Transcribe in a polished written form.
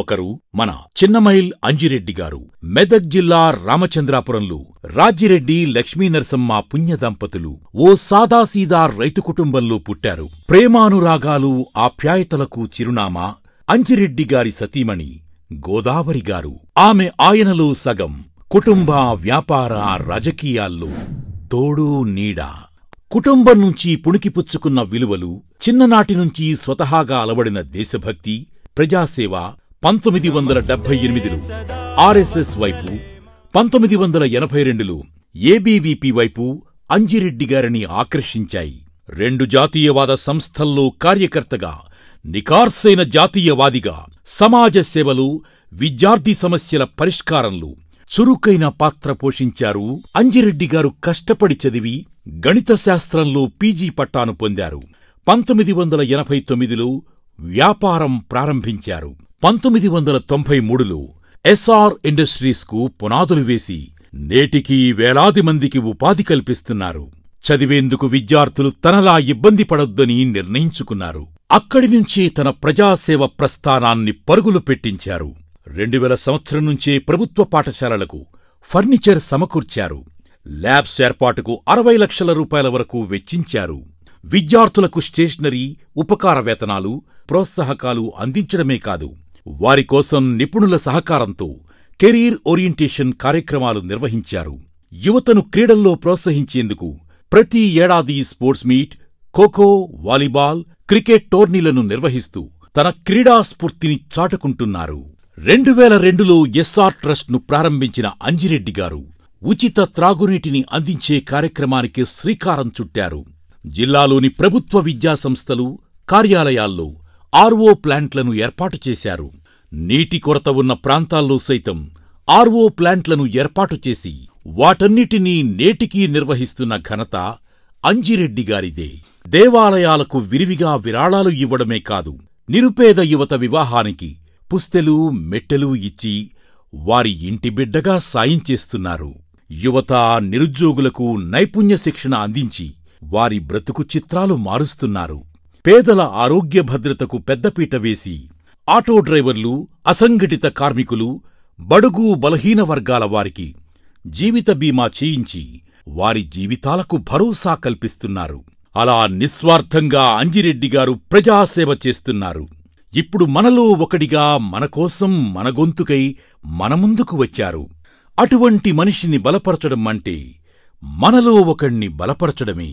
ఒకరు మన చిన్నమైల్ అంజిరెడ్డి గారు. మెదక్ జిల్లా రామచంద్రాపురంలో రాజిరెడ్డి లక్ష్మీనరసమ్మ పుణ్య దంపతులు ఓ సాదాసీదా రైతు కుటుంబంలో పుట్టారు. ప్రేమానురాగాలు ఆప్యాయతలకు చిరునామా అంజిరెడ్డి గారి సతీమణి గోదావరి గారు. ఆమె ఆయనలో సగం. కుటుంబ వ్యాపార రాజకీయాల్లో తోడు నీడ. కుటుంబం నుంచి పుణికిపుచ్చుకున్న విలువలు, చిన్ననాటినుంచి స్వతహాగా అలవడిన దేశభక్తి, ప్రజాసేవ 1978లో ఆర్ఎస్ఎస్ వైపు, 1982లో ఏబీవీపీ వైపు అంజిరెడ్డి గారిని ఆకర్షించాయి. 2 జాతీయవాద సంస్థల్లో కార్యకర్తగా, నికార్సైన జాతీయవాదిగా సమాజ సేవలు, విద్యార్థి సమస్యల పరిష్కారంలో చురుకైన పాత్ర పోషించారు. అంజిరెడ్డి గారు కష్టపడి చదివి గణిత శాస్త్రంలో పీజీ పట్టాను పొందారు. 1989లో వ్యాపారం ప్రారంభించారు. 1993లో ఎస్ఆర్ ఇండస్ట్రీస్కు పునాదులు వేసి నేటికీ వేలాది మందికి ఉపాధి కల్పిస్తున్నారు. చదివేందుకు విద్యార్థులు తనలా ఇబ్బంది పడొద్దని నిర్ణయించుకున్నారు. అక్కడినుంచే తన ప్రజాసేవ ప్రస్థానాన్ని పరుగులు పెట్టించారు. 2000 సంవత్సరం నుంచే ప్రభుత్వ పాఠశాలలకు ఫర్నిచర్ సమకూర్చారు. ల్యాబ్స్ ఏర్పాటుకు 60 లక్షల రూపాయల వరకు వెచ్చించారు. విద్యార్థులకు స్టేషనరీ, ఉపకార వేతనాలు, ప్రోత్సాహకాలు అందించడమే కాదు, వారికోసం నిపుణుల సహకారంతో కెరీర్ ఓరియంటేషన్ కార్యక్రమాలు నిర్వహించారు. యువతను క్రీడల్లో ప్రోత్సహించేందుకు ప్రతి ఏడాది sports meet, kho kho, volleyball, cricket టోర్నీలను నిర్వహిస్తూ తన క్రీడా స్ఫూర్తిని చాటుకుంటున్నారు. 2002లో ఎస్ఆర్ ట్రస్ట్ను ప్రారంభించిన అంజిరెడ్డి గారు ఉచిత త్రాగునీటిని అందించే కార్యక్రమానికి శ్రీకారం చుట్టారు. జిల్లాలోని ప్రభుత్వ విద్యాసంస్థలు, కార్యాలయాల్లో ఆర్ఓ ప్లాంట్లను ఏర్పాటు చేశారు. నీటి కొరత ఉన్న ప్రాంతాల్లో సైతం ఆర్ఓ ప్లాంట్లను ఏర్పాటు చేసి వాటన్నిటినీ నేటికీ నిర్వహిస్తున్న ఘనత అంజిరెడ్డి గారిదే. దేవాలయాలకు విరివిగా విరాళాలు ఇవ్వడమే కాదు, నిరుపేద యువత వివాహానికి పుస్తెలు, మెట్టెలు ఇచ్చి వారి ఇంటి బిడ్డగా సాయం చేస్తున్నారు. యువత, నిరుద్యోగులకు నైపుణ్య శిక్షణ అందించి వారి బ్రతుకు చిత్రాలు మారుస్తున్నారు. పేదల ఆరోగ్య భద్రతకు పెద్దపీట వేసి ఆటో డ్రైవర్లు, అసంఘటిత కార్మికులు, బడుగు బలహీన వర్గాల వారికి జీవిత బీమా చేయించి వారి జీవితాలకు భరోసా కల్పిస్తున్నారు. అలా నిస్వార్థంగా అంజిరెడ్డి గారు ప్రజాసేవ చేస్తున్నారు. ఇప్పుడు మనలో ఒకడిగా మనకోసం, మన గొంతుకై మన ముందుకు వచ్చారు. అటువంటి మనిషిని బలపరచడం అంటే మనలో ఒకణ్ణి బలపరచడమే.